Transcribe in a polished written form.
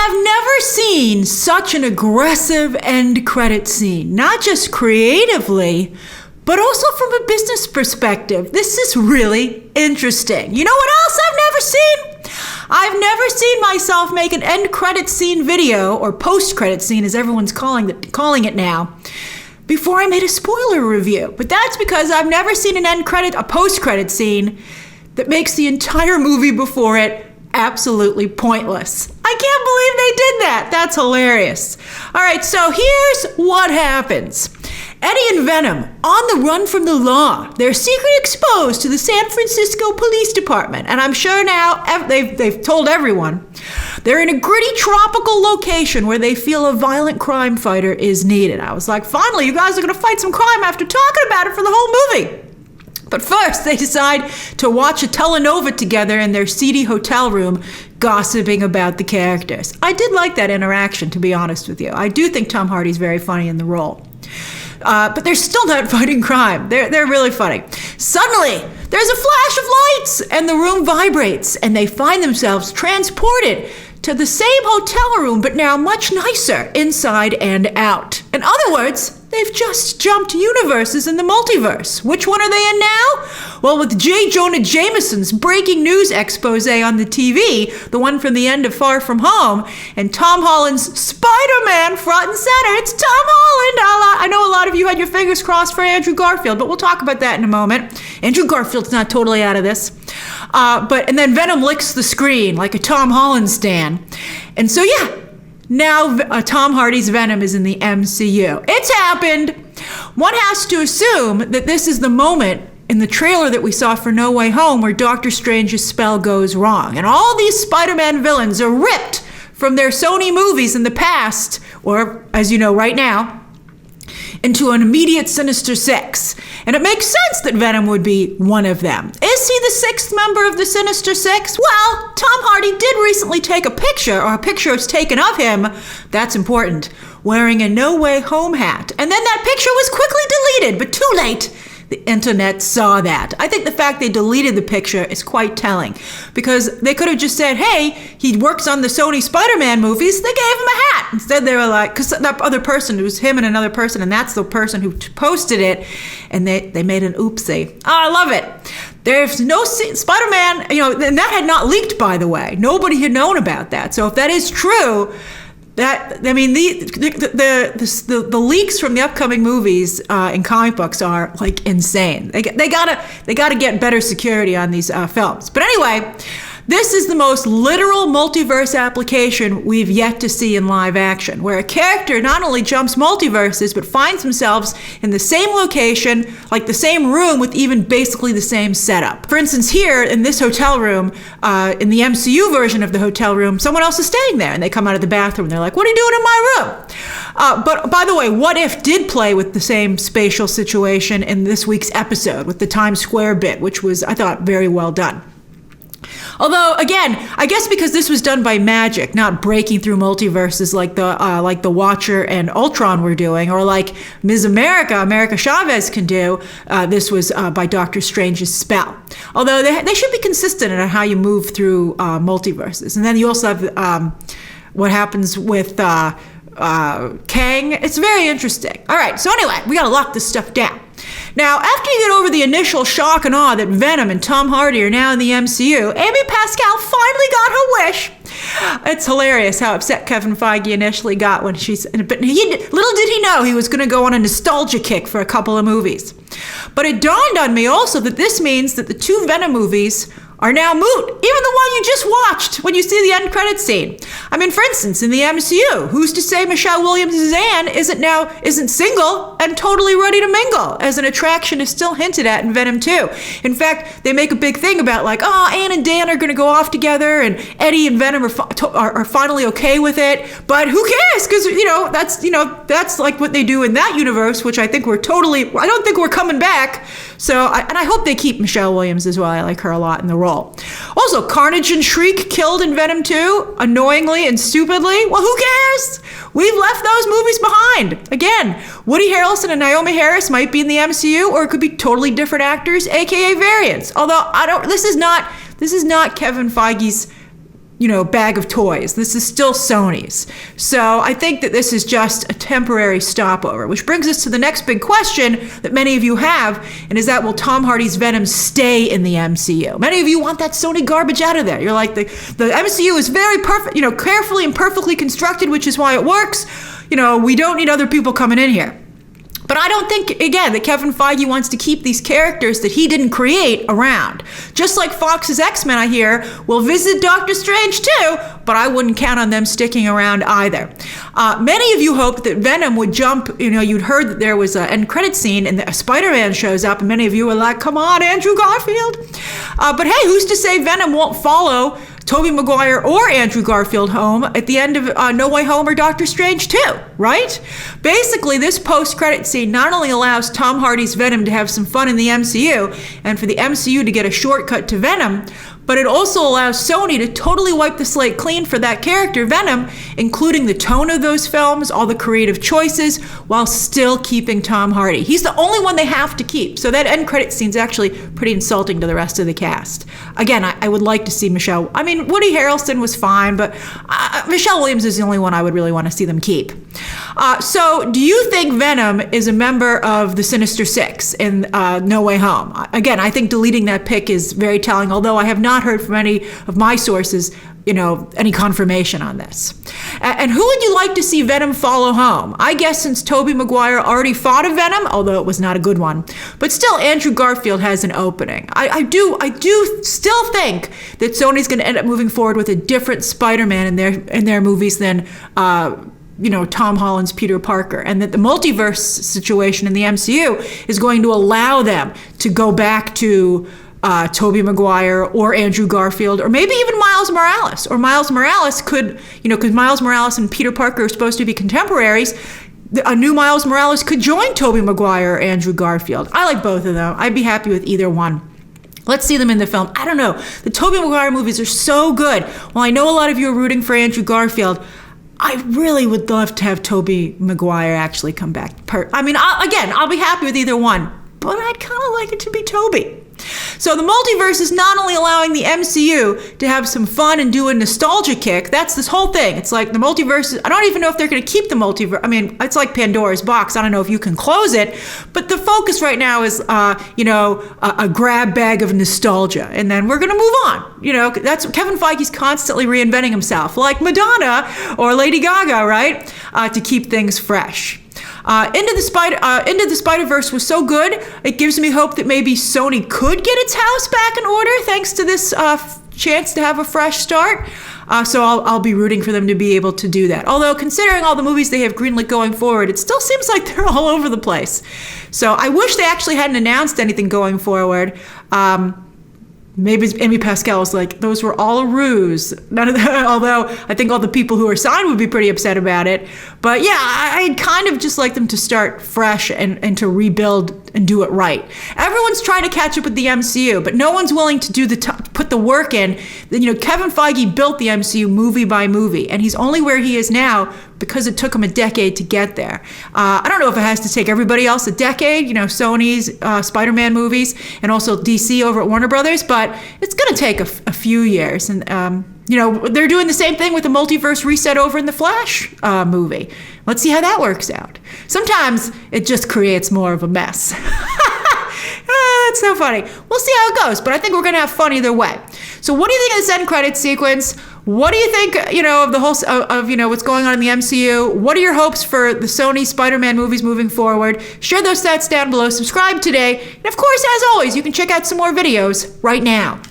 have never seen such an aggressive end credit scene, not just creatively, but also from a business perspective. This is really interesting. You know what else I've never seen? I've never seen myself make an end credit scene video, or post credit scene as everyone's calling it now, before I made a spoiler review. But that's because I've never seen a post credit scene that makes the entire movie before it absolutely pointless. I can't believe they did that. That's hilarious. All right, so here's what happens. Eddie and Venom, on the run from the law, they're secretly exposed to the San Francisco Police Department. And I'm sure now they've told everyone. They're in a gritty tropical location where they feel a violent crime fighter is needed. I was like, finally, you guys are going to fight some crime after talking about it for the whole movie. But first, they decide to watch a telenova together in their seedy hotel room, gossiping about the characters. I did like that interaction, to be honest with you. I do think Tom Hardy's very funny in the role. But they're still not fighting crime. They're really funny. Suddenly, there's a flash of lights, and the room vibrates, and they find themselves transported to the same hotel room, but now much nicer inside and out. In other words, they've just jumped universes in the multiverse. Which one are they in now? Well, with Jonah Jameson's breaking news expose on the TV, the one from the end of Far From Home, and Tom Holland's Spider-Man front and center, it's Tom Holland. I know a lot of you had your fingers crossed for Andrew Garfield, but we'll talk about that in a moment. Andrew Garfield's not totally out of this. And then Venom licks the screen like a Tom Holland stan. And so, yeah, now Tom Hardy's Venom is in the MCU. It's happened. One has to assume that this is the moment in the trailer that we saw for No Way Home where Doctor Strange's spell goes wrong. And all these Spider-Man villains are ripped from their Sony movies in the past, or as you know right now, into an immediate Sinister Six. And it makes sense that Venom would be one of them. Is he the sixth member of the Sinister Six? Well, Tom Hardy did recently take a picture was taken of him, that's important, wearing a No Way Home hat. And then that picture was quickly deleted, but too late. The internet saw that. I think the fact they deleted the picture is quite telling, because they could have just said, hey, he works on the Sony Spider-Man movies. They gave him a hat. Instead, they were like, because that other person, it was him and another person, and that's the person who posted it, and they made an oopsie. Oh, I love it. There's no Spider-Man, and that had not leaked, by the way. Nobody had known about that. So if that is true, the leaks from the upcoming movies in comic books are like insane. They gotta get better security on these films. But anyway, this is the most literal multiverse application we've yet to see in live action, where a character not only jumps multiverses, but finds themselves in the same location, like the same room with even basically the same setup. For instance, here in this hotel room, in the MCU version of the hotel room, someone else is staying there, and they come out of the bathroom, and they're like, what are you doing in my room? But by the way, What If did play with the same spatial situation in this week's episode with the Times Square bit, which was, I thought, very well done. Although, again, I guess because this was done by magic, not breaking through multiverses like the Watcher and Ultron were doing, or like Ms. America Chavez can do, this was by Doctor Strange's spell. Although they should be consistent in how you move through multiverses. And then you also have what happens with Kang. It's very interesting. All right, so anyway, we got to lock this stuff down. Now, after you get over the initial shock and awe that Venom and Tom Hardy are now in the MCU, Amy Pascal finally got her wish. It's hilarious how upset Kevin Feige initially got when but little did he know he was going to go on a nostalgia kick for a couple of movies. But it dawned on me also that this means that the two Venom movies are now moot. Even the one you just watched when you see the end credits scene. I mean, for instance, in the MCU, who's to say Michelle Williams' Anne isn't single and totally ready to mingle, as an attraction is still hinted at in Venom 2. In fact, they make a big thing about like, oh, Anne and Dan are going to go off together, and Eddie and Venom are finally okay with it. But who cares? Because that's like what they do in that universe, which I don't think we're coming back. So, I hope they keep Michelle Williams as well. I like her a lot in the role. Also, Carnage and Shriek killed in Venom 2, annoyingly and stupidly. Well, who cares? We've left those movies behind. Again, Woody Harrelson and Naomi Harris might be in the MCU, or it could be totally different actors, aka variants. Although this is not Kevin Feige's bag of toys. This is still Sony's. So I think that this is just a temporary stopover, which brings us to the next big question that many of you have, and is that will Tom Hardy's Venom stay in the MCU? Many of you want that Sony garbage out of there. You're like, the MCU is very perfect, carefully and perfectly constructed, which is why it works. We don't need other people coming in here. But I don't think, again, that Kevin Feige wants to keep these characters that he didn't create around. Just like Fox's X-Men, I hear, will visit Doctor Strange too, but I wouldn't count on them sticking around either. Many of you hoped that Venom would jump, you'd heard that there was an end credit scene and a Spider-Man shows up, and many of you were like, come on, Andrew Garfield. But hey, who's to say Venom won't follow Tobey Maguire or Andrew Garfield home at the end of No Way Home or Doctor Strange 2, right? Basically, this post-credit scene not only allows Tom Hardy's Venom to have some fun in the MCU and for the MCU to get a shortcut to Venom, but it also allows Sony to totally wipe the slate clean for that character, Venom, including the tone of those films, all the creative choices, while still keeping Tom Hardy. He's the only one they have to keep. So that end credit scene's actually pretty insulting to the rest of the cast. Again, I would like to see Woody Harrelson was fine, but Michelle Williams is the only one I would really want to see them keep. So do you think Venom is a member of the Sinister Six in No Way Home? Again, I think deleting that pick is very telling, although I have not heard from any of my sources, any confirmation on this. And who would you like to see Venom follow home? I guess since Tobey Maguire already fought a Venom, although it was not a good one, but still Andrew Garfield has an opening. I do still think that Sony's going to end up moving forward with a different Spider-Man in their movies than Tom Holland's Peter Parker, and that the multiverse situation in the MCU is going to allow them to go back to Tobey Maguire or Andrew Garfield, or maybe even Miles Morales. Or Miles Morales could, because Miles Morales and Peter Parker are supposed to be contemporaries, a new Miles Morales could join Tobey Maguire or Andrew Garfield. I like both of them. I'd be happy with either one. Let's see them in the film. I don't know. The Tobey Maguire movies are so good. While I know a lot of you are rooting for Andrew Garfield, I really would love to have Tobey Maguire actually come back. I'll be happy with either one, but I'd kind of like it to be Tobey. So the multiverse is not only allowing the MCU to have some fun and do a nostalgia kick. That's this whole thing. It's like the multiverse. I don't even know if they're going to keep the multiverse. It's like Pandora's box. I don't know if you can close it, but the focus right now is, a grab bag of nostalgia, and then we're going to move on. That's Kevin Feige's constantly reinventing himself, like Madonna or Lady Gaga, right? To keep things fresh. Into the Spider-Verse was so good, it gives me hope that maybe Sony could get its house back in order thanks to this chance to have a fresh start. So I'll be rooting for them to be able to do that. Although considering all the movies they have greenlit going forward, it still seems like they're all over the place. So I wish they actually hadn't announced anything going forward. Maybe Amy Pascal was like, those were all a ruse. None of that, although I think all the people who are signed would be pretty upset about it. But yeah, I'd kind of just like them to start fresh and to rebuild and do it right. Everyone's trying to catch up with the MCU, but no one's willing to put the work in. Kevin Feige built the MCU movie by movie, and he's only where he is now because it took him a decade to get there. I don't know if it has to take everybody else a decade, Sony's Spider-Man movies and also DC over at Warner Brothers, but it's going to take a few years. And, they're doing the same thing with the multiverse reset over in the Flash movie. Let's see how that works out. Sometimes it just creates more of a mess. It's so funny. We'll see how it goes, but I think we're going to have fun either way. So what do you think of this end credit sequence? What do you think, of the whole, what's going on in the MCU? What are your hopes for the Sony Spider-Man movies moving forward? Share those stats down below. Subscribe today. And of course, as always, you can check out some more videos right now.